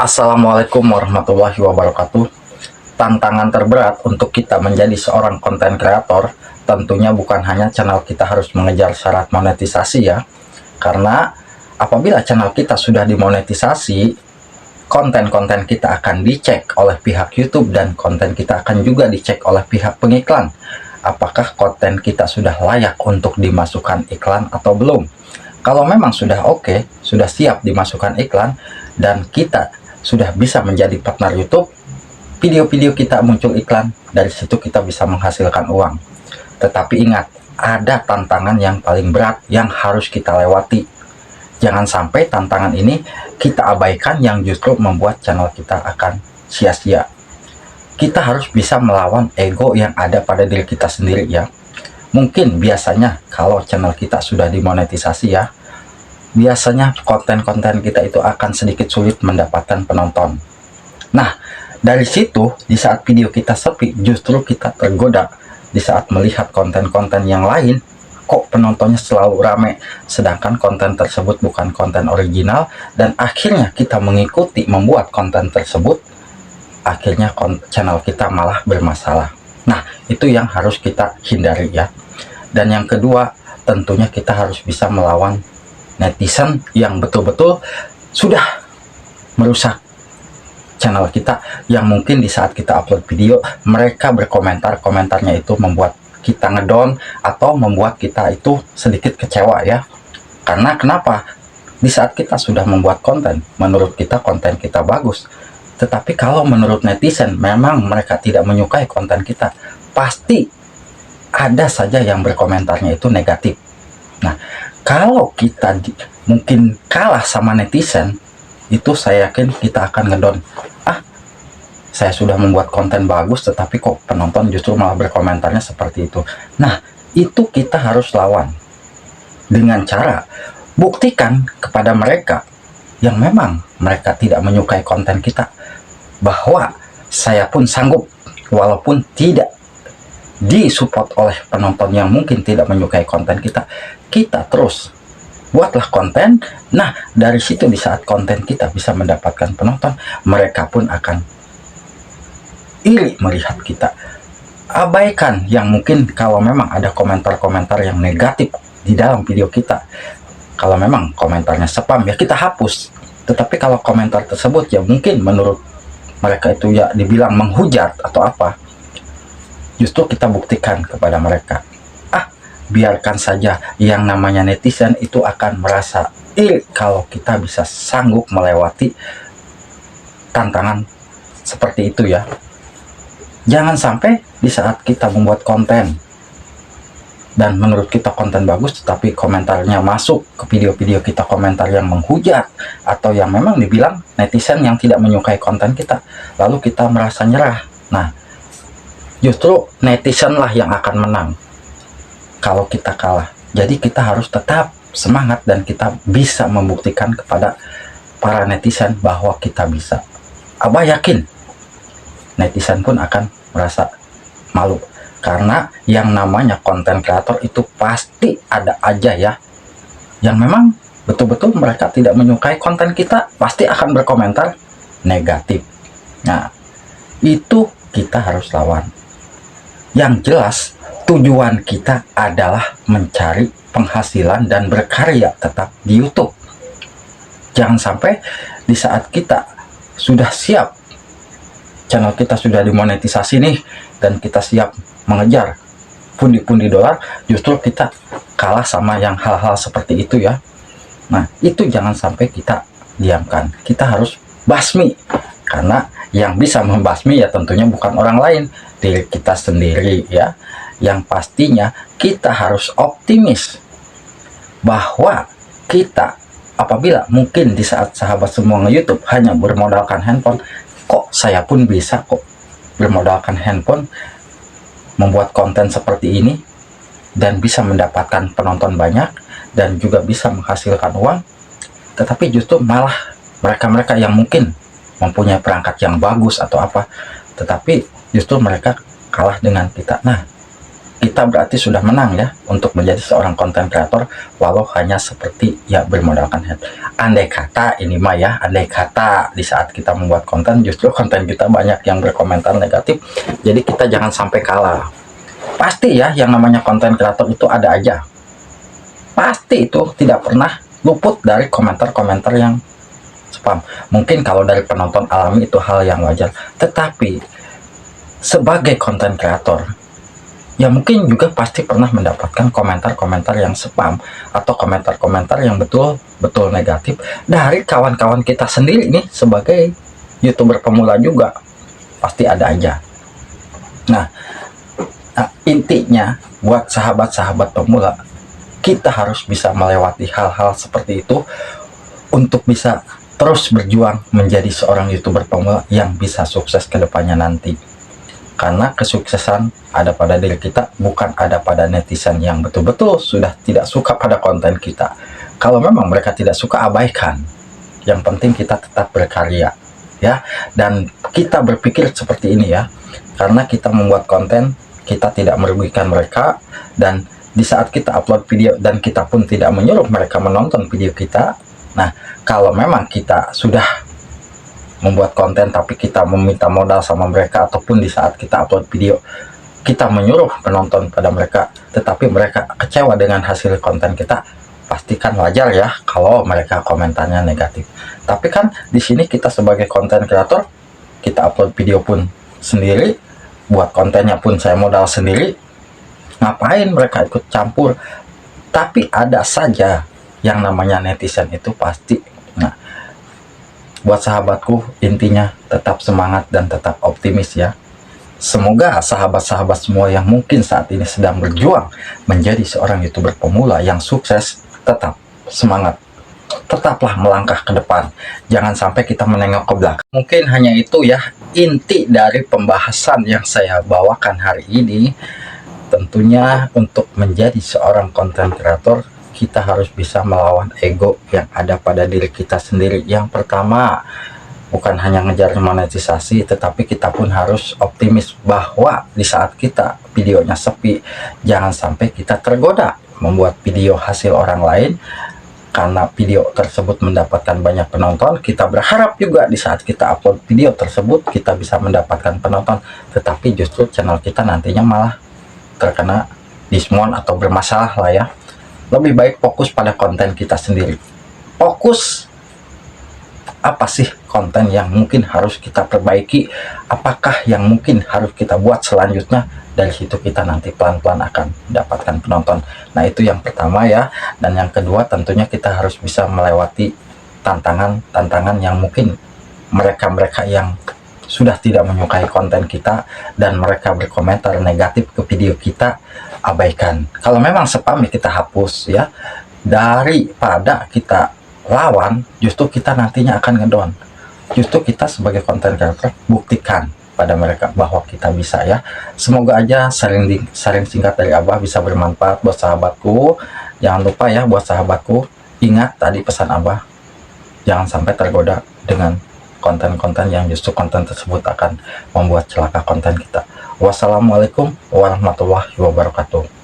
Assalamualaikum warahmatullahi wabarakatuh. Tantangan terberat untuk kita menjadi seorang konten kreator tentunya bukan hanya channel kita harus mengejar syarat monetisasi ya. Karena apabila channel kita sudah dimonetisasi, konten-konten kita akan dicek oleh pihak YouTube dan konten kita akan juga dicek oleh pihak pengiklan. Apakah konten kita sudah layak untuk dimasukkan iklan atau belum? Kalau memang sudah oke, sudah siap dimasukkan iklan, dan kita sudah bisa menjadi partner YouTube, video-video kita muncul iklan, dari situ kita bisa menghasilkan uang. Tetapi ingat, ada tantangan yang paling berat yang harus kita lewati. Jangan sampai tantangan ini kita abaikan yang justru membuat channel kita akan sia-sia. Kita harus bisa melawan ego yang ada pada diri kita sendiri ya. Mungkin biasanya kalau channel kita sudah dimonetisasi ya, biasanya konten-konten kita itu akan sedikit sulit mendapatkan penonton. Nah, dari situ di saat video kita sepi, justru kita tergoda di saat melihat konten-konten yang lain, kok penontonnya selalu rame, sedangkan konten tersebut bukan konten original, dan akhirnya kita mengikuti membuat konten tersebut, akhirnya channel kita malah bermasalah. Nah, itu yang harus kita hindari ya. Dan yang kedua, tentunya kita harus bisa melawan netizen yang betul-betul sudah merusak channel kita, yang mungkin di saat kita upload video mereka berkomentar, komentarnya itu membuat kita ngedown atau membuat kita itu sedikit kecewa ya. Karena kenapa? Di saat kita sudah membuat konten, menurut kita konten kita bagus, tetapi kalau menurut netizen memang mereka tidak menyukai konten kita, pasti ada saja yang berkomentarnya itu negatif. Nah, kalau kita mungkin kalah sama netizen, itu saya yakin kita akan ngedown. Saya sudah membuat konten bagus, tetapi kok penonton justru malah berkomentarnya seperti itu. Nah, itu kita harus lawan dengan cara buktikan kepada mereka yang memang mereka tidak menyukai konten kita, bahwa saya pun sanggup, walaupun tidak disupport oleh penonton yang mungkin tidak menyukai konten kita, kita terus buatlah konten. Nah, dari situ di saat konten kita bisa mendapatkan penonton, mereka pun akan iri melihat kita. Abaikan yang mungkin kalau memang ada komentar-komentar yang negatif di dalam video kita. Kalau memang komentarnya spam ya kita hapus. Tetapi kalau komentar tersebut ya mungkin menurut mereka itu ya dibilang menghujat atau apa, justru kita buktikan kepada mereka, biarkan saja, yang namanya netizen itu akan merasa iri kalau kita bisa sanggup melewati tantangan seperti itu ya. Jangan sampai di saat kita membuat konten dan menurut kita konten bagus, tetapi komentarnya masuk ke video-video kita, komentar yang menghujat atau yang memang dibilang netizen yang tidak menyukai konten kita, lalu kita merasa nyerah. Nah, justru netizen lah yang akan menang kalau kita kalah. Jadi kita harus tetap semangat dan kita bisa membuktikan kepada para netizen bahwa kita bisa. Abah yakin netizen pun akan merasa malu, karena yang namanya konten kreator itu pasti ada aja ya yang memang betul-betul mereka tidak menyukai konten kita, pasti akan berkomentar negatif. Nah, itu kita harus lawan. Yang jelas tujuan kita adalah mencari penghasilan dan berkarya tetap di YouTube. Jangan sampai di saat kita sudah siap, channel kita sudah dimonetisasi nih, dan kita siap mengejar pundi-pundi dolar, justru kita kalah sama yang hal-hal seperti itu ya. Nah, itu jangan sampai kita diamkan. Kita harus basmi, karena yang bisa membasmi ya tentunya bukan orang lain, diri kita sendiri ya. Yang pastinya kita harus optimis bahwa kita, apabila mungkin di saat sahabat semua nge-YouTube hanya bermodalkan handphone, kok saya pun bisa kok bermodalkan handphone membuat konten seperti ini dan bisa mendapatkan penonton banyak dan juga bisa menghasilkan uang. Tetapi justru malah mereka-mereka yang mungkin mempunyai perangkat yang bagus atau apa, tetapi justru mereka kalah dengan kita. Nah, kita berarti sudah menang ya untuk menjadi seorang konten kreator, walau hanya seperti ya bermodalkan head. Andai kata ini mah ya, andai kata di saat kita membuat konten justru konten kita banyak yang berkomentar negatif, jadi kita jangan sampai kalah. Pasti ya yang namanya konten kreator itu ada aja, pasti itu tidak pernah luput dari komentar-komentar yang spam. Mungkin kalau dari penonton alami itu hal yang wajar, tetapi sebagai konten kreator ya mungkin juga pasti pernah mendapatkan komentar-komentar yang spam atau komentar-komentar yang betul-betul negatif dari kawan-kawan kita sendiri nih sebagai YouTuber pemula juga, pasti ada aja. Nah, intinya buat sahabat-sahabat pemula, kita harus bisa melewati hal-hal seperti itu untuk bisa terus berjuang menjadi seorang YouTuber pemula yang bisa sukses ke depannya nanti. Karena kesuksesan ada pada diri kita, bukan ada pada netizen yang betul-betul sudah tidak suka pada konten kita. Kalau memang mereka tidak suka, abaikan. Yang penting kita tetap berkarya, ya. Dan kita berpikir seperti ini ya, karena kita membuat konten, kita tidak merugikan mereka, dan di saat kita upload video dan kita pun tidak menyuruh mereka menonton video kita. Nah, kalau memang kita sudah membuat konten tapi kita meminta modal sama mereka, ataupun di saat kita upload video kita menyuruh penonton pada mereka tetapi mereka kecewa dengan hasil konten kita, pastikan wajar ya kalau mereka komentarnya negatif. Tapi kan di sini kita sebagai konten kreator, kita upload video pun sendiri, buat kontennya pun saya modal sendiri, ngapain mereka ikut campur? Tapi ada saja yang namanya netizen itu pasti. Nah, buat sahabatku, intinya tetap semangat dan tetap optimis ya. Semoga sahabat-sahabat semua yang mungkin saat ini sedang berjuang menjadi seorang YouTuber pemula yang sukses, tetap semangat. Tetaplah melangkah ke depan. Jangan sampai kita menengok ke belakang. Mungkin hanya itu ya inti dari pembahasan yang saya bawakan hari ini. Tentunya untuk menjadi seorang konten kreator, kita harus bisa melawan ego yang ada pada diri kita sendiri. Yang pertama, bukan hanya ngejar monetisasi, tetapi kita pun harus optimis bahwa di saat kita videonya sepi, jangan sampai kita tergoda membuat video hasil orang lain. Karena video tersebut mendapatkan banyak penonton, kita berharap juga di saat kita upload video tersebut kita bisa mendapatkan penonton, tetapi justru channel kita nantinya malah terkena dismount atau bermasalah lah ya. Lebih baik fokus pada konten kita sendiri. Fokus apa sih konten yang mungkin harus kita perbaiki, apakah yang mungkin harus kita buat selanjutnya. Dari situ kita nanti pelan-pelan akan mendapatkan penonton. Nah, itu yang pertama ya. Dan yang kedua, tentunya kita harus bisa melewati tantangan-tantangan yang mungkin mereka-mereka yang sudah tidak menyukai konten kita dan mereka berkomentar negatif ke video kita, abaikan. Kalau memang spam ya kita hapus ya. Daripada kita lawan, justru kita nantinya akan ngedon. Justru kita sebagai konten kreator buktikan pada mereka bahwa kita bisa ya. Semoga aja sharing singkat dari Abah bisa bermanfaat buat sahabatku. Jangan lupa ya buat sahabatku, ingat tadi pesan Abah, jangan sampai tergoda dengan konten-konten yang justru konten tersebut akan membuat celaka konten kita. Wassalamualaikum warahmatullahi wabarakatuh.